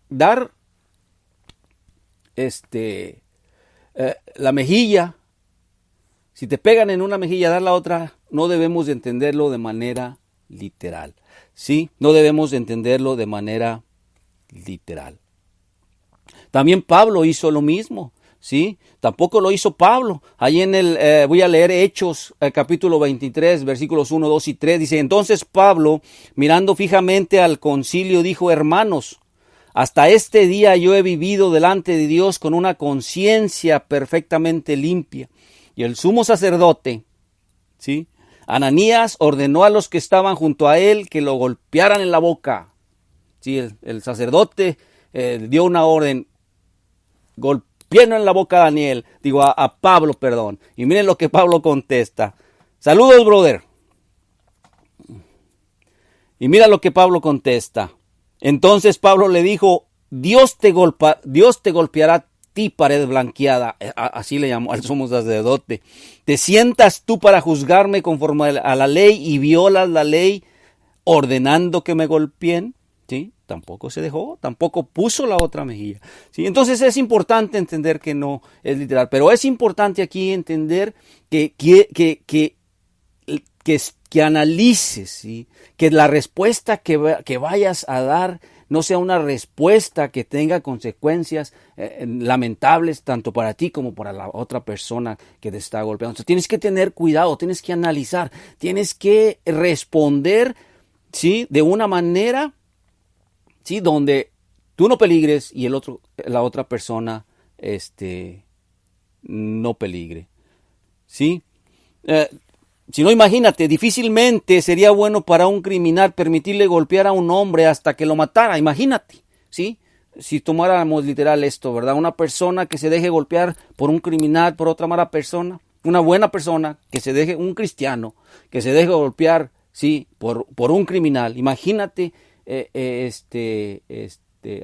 dar la mejilla, si te pegan en una mejilla, dar la otra, no debemos de entenderlo de manera literal. ¿Sí? No debemos de entenderlo de manera literal. También Pablo hizo lo mismo. ¿Sí? Tampoco lo hizo Pablo. Ahí voy a leer Hechos, capítulo 23, versículos 1, 2 y 3. Dice, entonces Pablo, mirando fijamente al concilio, dijo, hermanos, hasta este día yo he vivido delante de Dios con una conciencia perfectamente limpia. Y el sumo sacerdote, ¿sí?, Ananías, ordenó a los que estaban junto a él que lo golpearan en la boca. Sí, el sacerdote dio una orden, golpearon en la boca a Daniel, a Pablo, perdón. Y miren lo que Pablo contesta. Saludos, brother. Y mira lo que Pablo contesta. Entonces Pablo le dijo, Dios te golpeará a ti, pared blanqueada. Así le llamó al sumo sacerdote. ¿Te sientas tú para juzgarme conforme a la ley y violas la ley ordenando que me golpeen? ¿Sí? Tampoco se dejó, tampoco puso la otra mejilla. ¿Sí? Entonces es importante entender que no es literal, pero es importante aquí entender que analices, ¿sí?, que la respuesta que vayas a dar no sea una respuesta que tenga consecuencias lamentables tanto para ti como para la otra persona que te está golpeando. Entonces, tienes que tener cuidado, tienes que analizar, tienes que responder, ¿sí?, de una manera, ¿sí?, donde tú no peligres y la otra persona no peligre. ¿Sí? Si no, imagínate, difícilmente sería bueno para un criminal permitirle golpear a un hombre hasta que lo matara. Imagínate, ¿sí? Si tomáramos literal esto, ¿verdad? Una persona que se deje golpear por un criminal, por otra mala persona, una buena persona, un cristiano, que se deje golpear, ¿sí?, por un criminal. Imagínate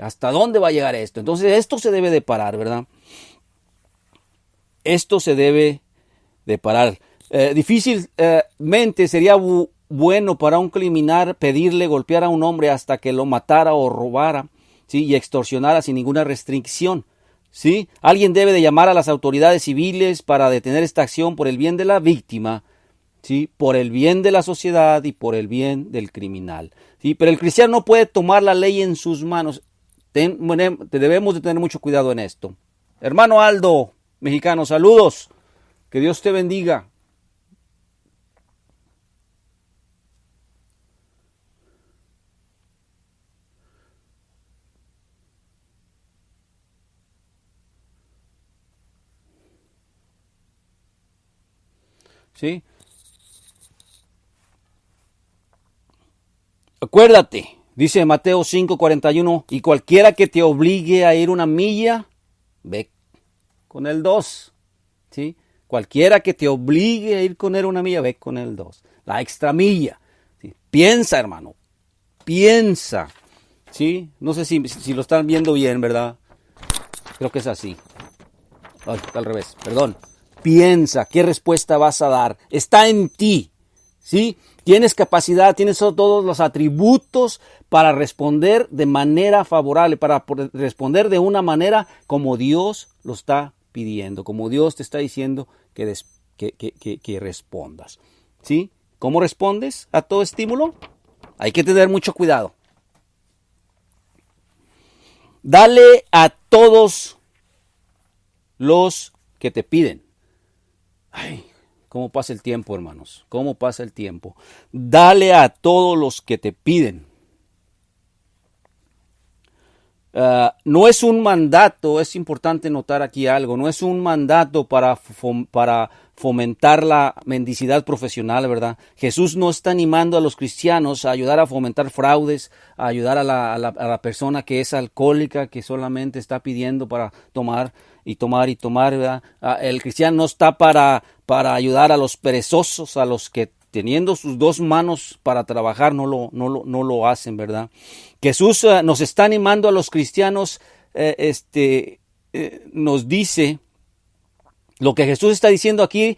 hasta dónde va a llegar esto. Entonces esto se debe de parar, ¿verdad? Esto se debe de parar. Difícilmente sería bueno para un criminal pedirle golpear a un hombre hasta que lo matara o robara, ¿sí?, y extorsionara sin ninguna restricción. ¿Sí? Alguien debe de llamar a las autoridades civiles para detener esta acción por el bien de la víctima, ¿sí?, por el bien de la sociedad y por el bien del criminal. ¿Sí? Pero el cristiano no puede tomar la ley en sus manos. Debemos de tener mucho cuidado en esto. Hermano Aldo, mexicano, saludos. Que Dios te bendiga. ¿Sí? Acuérdate, dice Mateo 5:41, y cualquiera que te obligue a ir una milla, ve con el 2. ¿Sí? Cualquiera que te obligue a ir con él una milla, ve con el 2. La extra milla. ¿Sí? Piensa, hermano. Piensa. ¿Sí? No sé si lo están viendo bien, ¿verdad? Creo que es así. Ay, está al revés, perdón. Piensa, ¿qué respuesta vas a dar? Está en ti, ¿sí? Tienes capacidad, tienes todos los atributos para responder de manera favorable, para responder de una manera como Dios lo está pidiendo, como Dios te está diciendo que respondas, ¿sí? ¿Cómo respondes a todo estímulo? Hay que tener mucho cuidado. Dale a todos los que te piden. Ay, cómo pasa el tiempo, hermanos. Cómo pasa el tiempo. Dale a todos los que te piden. No es un mandato, es importante notar aquí algo, no es un mandato para fomentar la mendicidad profesional, ¿verdad? Jesús no está animando a los cristianos a ayudar a fomentar fraudes, a ayudar a la persona que es alcohólica, que solamente está pidiendo para tomar y tomar y tomar, ¿verdad? El cristiano no está para ayudar a los perezosos, a los que teniendo sus dos manos para trabajar no lo hacen, ¿verdad? Jesús nos está animando a los cristianos, nos dice, lo que Jesús está diciendo aquí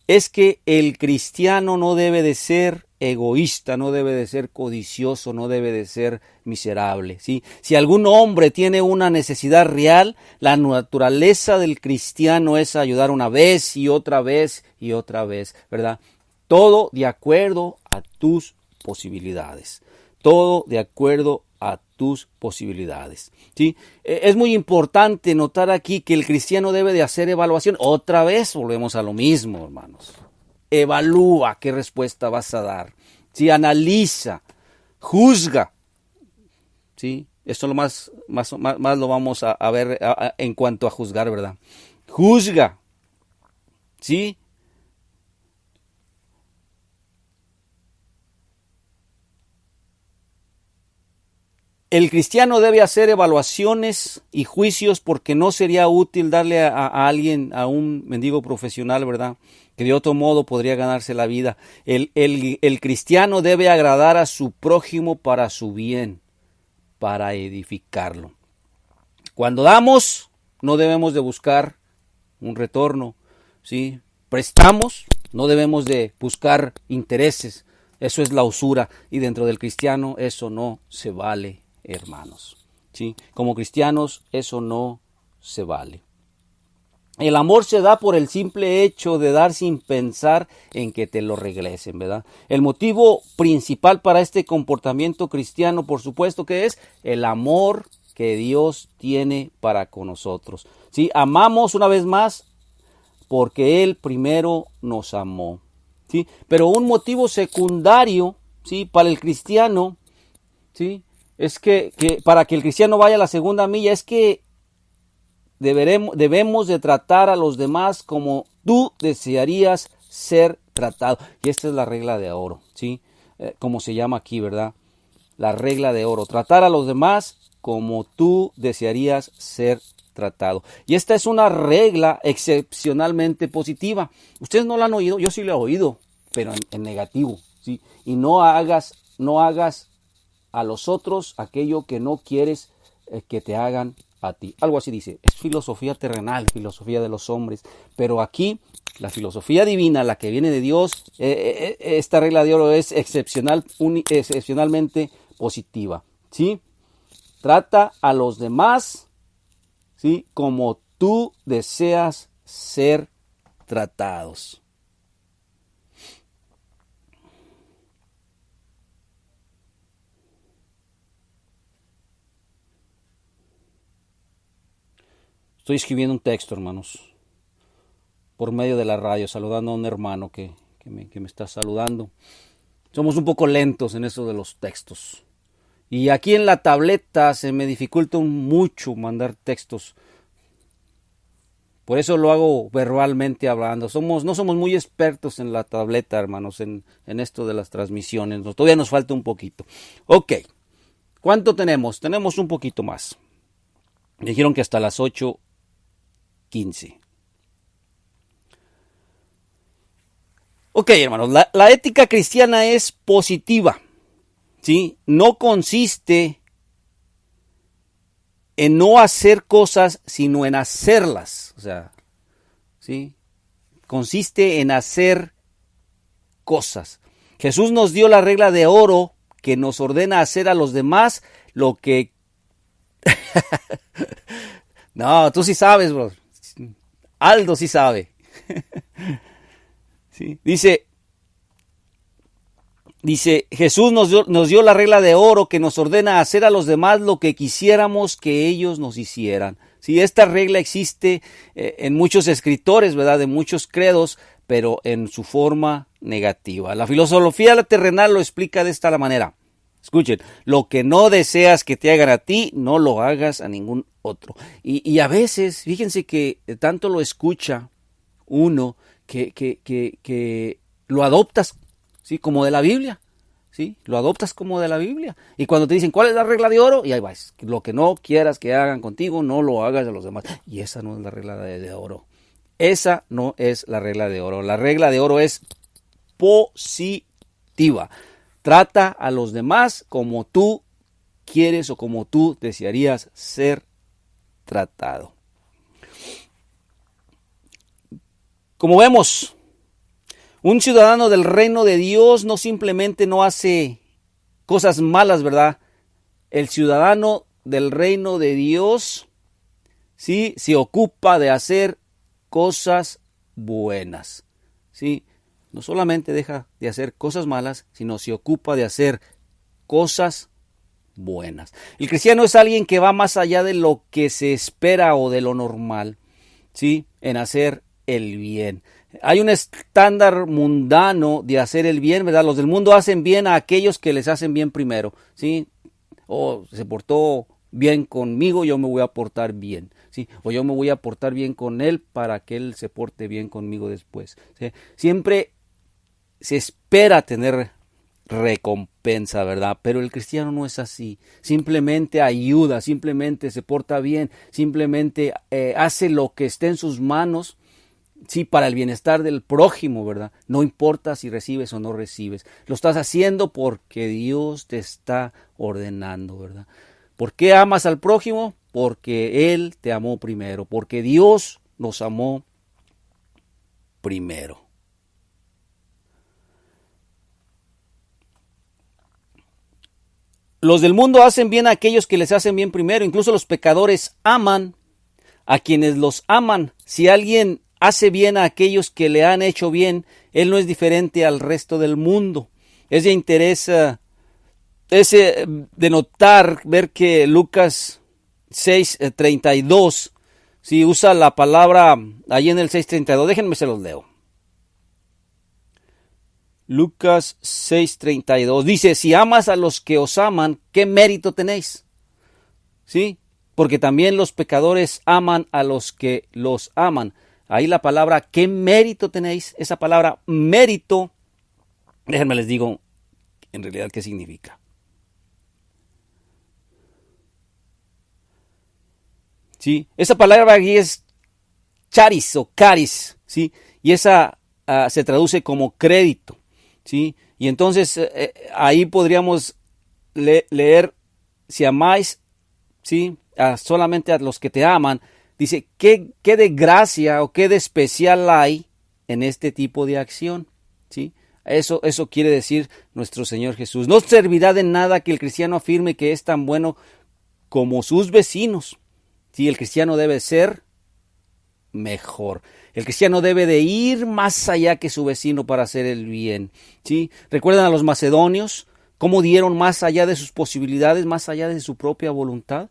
es que el cristiano no debe de ser egoísta, no debe de ser codicioso, no debe de ser miserable, ¿sí? Si algún hombre tiene una necesidad real, la naturaleza del cristiano es ayudar una vez y otra vez y otra vez, ¿verdad? Todo de acuerdo a tus posibilidades. Todo de acuerdo a tus posibilidades, ¿sí? Es muy importante notar aquí que el cristiano debe de hacer evaluación. Otra vez volvemos a lo mismo, hermanos. Evalúa qué respuesta vas a dar, ¿sí? Analiza, juzga, ¿sí? Esto lo más lo vamos a ver en cuanto a juzgar, ¿verdad? Juzga, ¿sí? El cristiano debe hacer evaluaciones y juicios porque no sería útil darle a alguien, a un mendigo profesional, ¿verdad? Que de otro modo podría ganarse la vida. El cristiano debe agradar a su prójimo para su bien, para edificarlo. Cuando damos, no debemos de buscar un retorno, ¿sí? Prestamos, no debemos de buscar intereses. Eso es la usura y dentro del cristiano eso no se vale, hermanos, ¿sí? Como cristianos eso no se vale. El amor se da por el simple hecho de dar sin pensar en que te lo regresen, ¿verdad? El motivo principal para este comportamiento cristiano, por supuesto, que es el amor que Dios tiene para con nosotros, ¿sí? Amamos una vez más porque Él primero nos amó, ¿sí? Pero un motivo secundario, ¿sí? Para el cristiano, ¿sí? Es que para que el cristiano vaya a la segunda milla es que debemos de tratar a los demás como tú desearías ser tratado. Y esta es la regla de oro, ¿sí? Como se llama aquí, ¿verdad? La regla de oro. Tratar a los demás como tú desearías ser tratado. Y esta es una regla excepcionalmente positiva. Ustedes no la han oído, yo sí la he oído, pero en negativo, ¿sí? Y no hagas a los otros aquello que no quieres que te hagan a ti. Algo así dice. Es filosofía terrenal, filosofía de los hombres. Pero aquí, la filosofía divina, la que viene de Dios, esta regla de oro es excepcionalmente positiva, ¿sí? Trata a los demás, ¿sí? Como tú deseas ser tratados. Estoy escribiendo un texto, hermanos, por medio de la radio, saludando a un hermano que me está saludando. Somos un poco lentos en eso de los textos. Y aquí en la tableta se me dificulta mucho mandar textos. Por eso lo hago verbalmente hablando. No somos muy expertos en la tableta, hermanos, en esto de las transmisiones. Todavía nos falta un poquito. Ok. ¿Cuánto tenemos? Tenemos un poquito más. Me dijeron que hasta las 8:15. Ok, hermanos. La ética cristiana es positiva, ¿sí? No consiste en no hacer cosas, sino en hacerlas. O sea, ¿sí? Consiste en hacer cosas. Jesús nos dio la regla de oro que nos ordena hacer a los demás lo que... No, tú sí sabes, bro. Aldo sí sabe. ¿Sí? Dice, Jesús nos dio la regla de oro que nos ordena hacer a los demás lo que quisiéramos que ellos nos hicieran. Sí, esta regla existe en muchos escritores, ¿verdad? De muchos credos, pero en su forma negativa. La filosofía terrenal lo explica de esta manera. Escuchen, lo que no deseas que te hagan a ti, no lo hagas a ningún otro. Y a veces, fíjense que tanto lo escucha uno que lo adoptas, ¿sí? Como de la Biblia, ¿sí? Lo adoptas como de la Biblia. Y cuando te dicen, ¿cuál es la regla de oro? Y ahí vas, lo que no quieras que hagan contigo, no lo hagas a los demás. Y esa no es la regla de oro. Esa no es la regla de oro. La regla de oro es positiva. Trata a los demás como tú quieres o como tú desearías ser tratado. Como vemos, Un ciudadano del reino de Dios no simplemente no hace cosas malas, ¿verdad? El ciudadano del reino de Dios, sí, se ocupa de hacer cosas buenas, sí. No solamente deja de hacer cosas malas, sino se ocupa de hacer cosas buenas. El cristiano es alguien que va más allá de lo que se espera o de lo normal, ¿sí? En hacer el bien. Hay un estándar mundano de hacer el bien, ¿verdad? Los del mundo hacen bien a aquellos que les hacen bien primero, ¿sí? O se portó bien conmigo, yo me voy a portar bien, ¿sí? O yo me voy a portar bien con él para que él se porte bien conmigo después, ¿sí? Siempre se espera tener recompensa, ¿verdad? Pero el cristiano no es así. Simplemente ayuda, simplemente se porta bien, simplemente hace lo que esté en sus manos, sí, para el bienestar del prójimo, ¿verdad? No importa si recibes o no recibes. Lo estás haciendo porque Dios te está ordenando, ¿verdad? ¿Por qué amas al prójimo? Porque Él te amó primero, porque Dios nos amó primero. Los del mundo hacen bien a aquellos que les hacen bien primero. Incluso los pecadores aman a quienes los aman. Si alguien hace bien a aquellos que le han hecho bien, él no es diferente al resto del mundo. Es de interés de notar, ver que Lucas 6:32, si usa la palabra ahí en el 6:32, déjenme se los leo. Lucas 6:32 dice, si amas a los que os aman, ¿qué mérito tenéis? ¿Sí? Porque también los pecadores aman a los que los aman. Ahí la palabra, ¿qué mérito tenéis? Esa palabra mérito, déjenme les digo en realidad qué significa. ¿Sí? Esa palabra aquí es charis o caris, ¿sí? Y esa se traduce como crédito. ¿Sí? Y entonces ahí podríamos leer, si amáis, ¿sí? Solamente a los que te aman, dice, ¿qué de gracia o qué de especial hay en este tipo de acción? ¿Sí? Eso quiere decir nuestro Señor Jesús. No servirá de nada que el cristiano afirme que es tan bueno como sus vecinos. ¿Sí? El cristiano debe ser mejor. El cristiano debe de ir más allá que su vecino para hacer el bien. ¿Sí? ¿Recuerdan a los macedonios? ¿Cómo dieron más allá de sus posibilidades, más allá de su propia voluntad?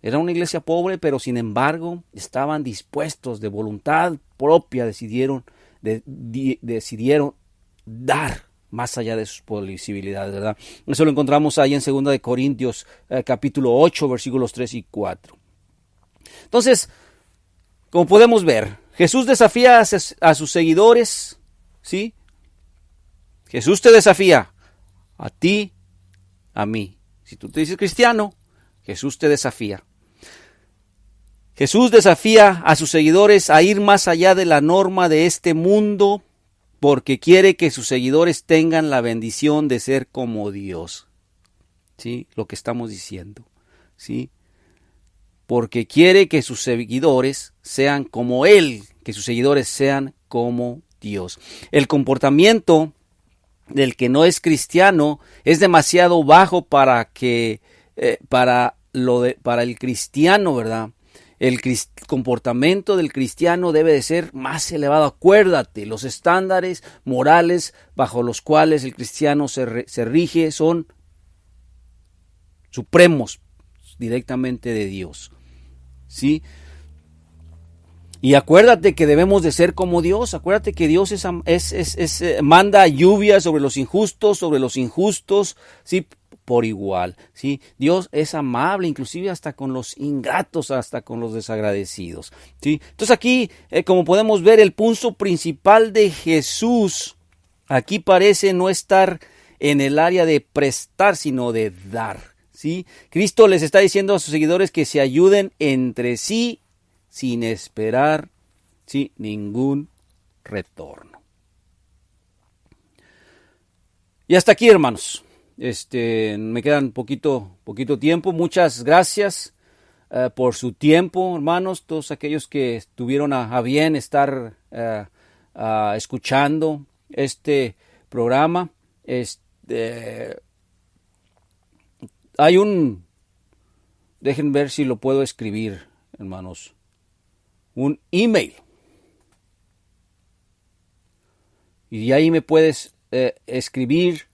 Era una iglesia pobre, pero sin embargo estaban dispuestos, de voluntad propia, decidieron dar más allá de sus posibilidades, ¿verdad? Eso lo encontramos ahí en 2 de Corintios capítulo 8, versículos 3 y 4. Entonces, como podemos ver, Jesús desafía a sus seguidores, ¿sí? Jesús te desafía a ti, a mí. Si tú te dices cristiano, Jesús te desafía. Jesús desafía a sus seguidores a ir más allá de la norma de este mundo porque quiere que sus seguidores tengan la bendición de ser como Dios. ¿Sí? Lo que estamos diciendo. ¿Sí? Porque quiere que sus seguidores sean como Él, que sus seguidores sean como Dios. El comportamiento del que no es cristiano es demasiado bajo para el cristiano, ¿verdad? El comportamiento del cristiano debe de ser más elevado. Acuérdate, los estándares morales bajo los cuales el cristiano se rige son supremos, directamente de Dios. ¿Sí? Y acuérdate que debemos de ser como Dios. Acuérdate que Dios manda lluvia sobre los injustos, ¿sí? Por igual, ¿sí? Dios es amable, inclusive hasta con los ingratos, hasta con los desagradecidos, ¿sí? Entonces aquí, como podemos ver, el punto principal de Jesús aquí parece no estar en el área de prestar, sino de dar, ¿sí? Cristo les está diciendo a sus seguidores que se ayuden entre sí sin esperar, ¿sí? Ningún retorno. Y hasta aquí, hermanos. Me quedan poquito tiempo. Muchas gracias por su tiempo, hermanos. Todos aquellos que estuvieron a bien estar escuchando este programa. Hay dejen ver si lo puedo escribir, hermanos, un email. Y de ahí me puedes escribir.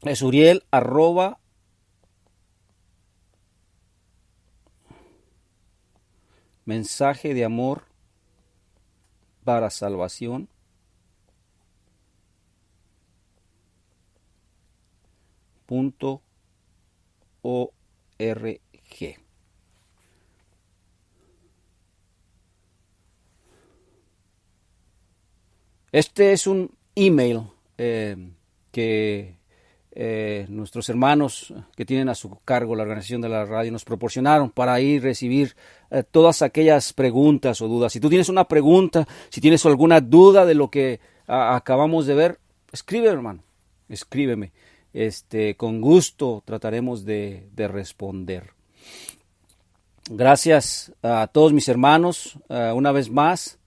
Es Uriel @ mensaje de amor para salvación .org. Este es un email que nuestros hermanos que tienen a su cargo la organización de la radio nos proporcionaron para ir recibir todas aquellas preguntas o dudas. Si tú tienes una pregunta, si tienes alguna duda de lo que acabamos de ver, escribe, hermano, escríbeme. Con gusto trataremos de responder. Gracias a todos mis hermanos una vez más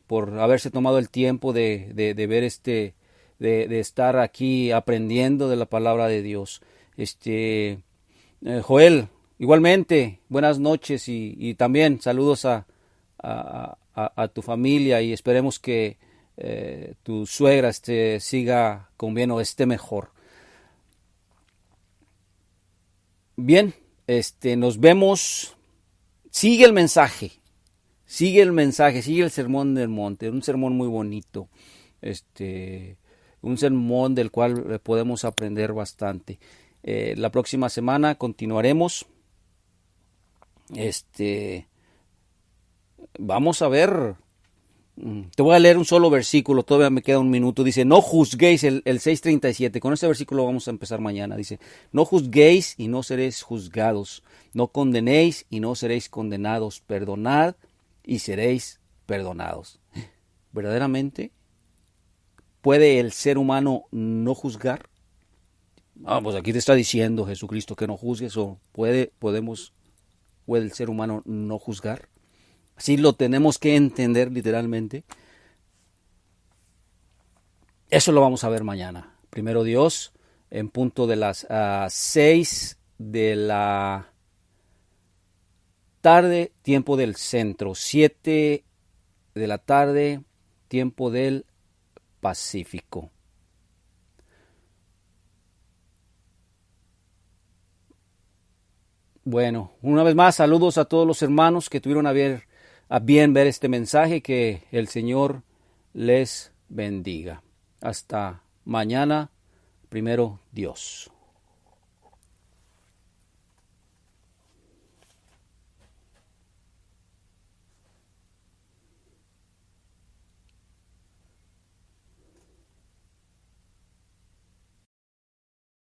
por haberse tomado el tiempo de ver de estar aquí aprendiendo de la palabra de Dios. Joel, igualmente, buenas noches y también saludos a tu familia y esperemos que tu suegra siga con bien o esté mejor. Bien, nos vemos. Sigue el mensaje. Sigue el sermón del monte, un sermón muy bonito, un sermón del cual podemos aprender bastante. La próxima semana continuaremos. Vamos a ver. Te voy a leer un solo versículo, todavía me queda un minuto. Dice, no juzguéis, el 6:37. Con este versículo vamos a empezar mañana. Dice, no juzguéis y no seréis juzgados. No condenéis y no seréis condenados. Perdonad y seréis perdonados. ¿Verdaderamente puede el ser humano no juzgar? Pues aquí te está diciendo Jesucristo que no juzgues, o puede el ser humano no juzgar. Así lo tenemos que entender literalmente. Eso lo vamos a ver mañana. Primero Dios, en punto de las 6 de la tarde, tiempo del centro, 7 de la tarde, tiempo del Pacífico. Bueno, una vez más, saludos a todos los hermanos que tuvieron a bien ver este mensaje. Que el Señor les bendiga. Hasta mañana, primero Dios.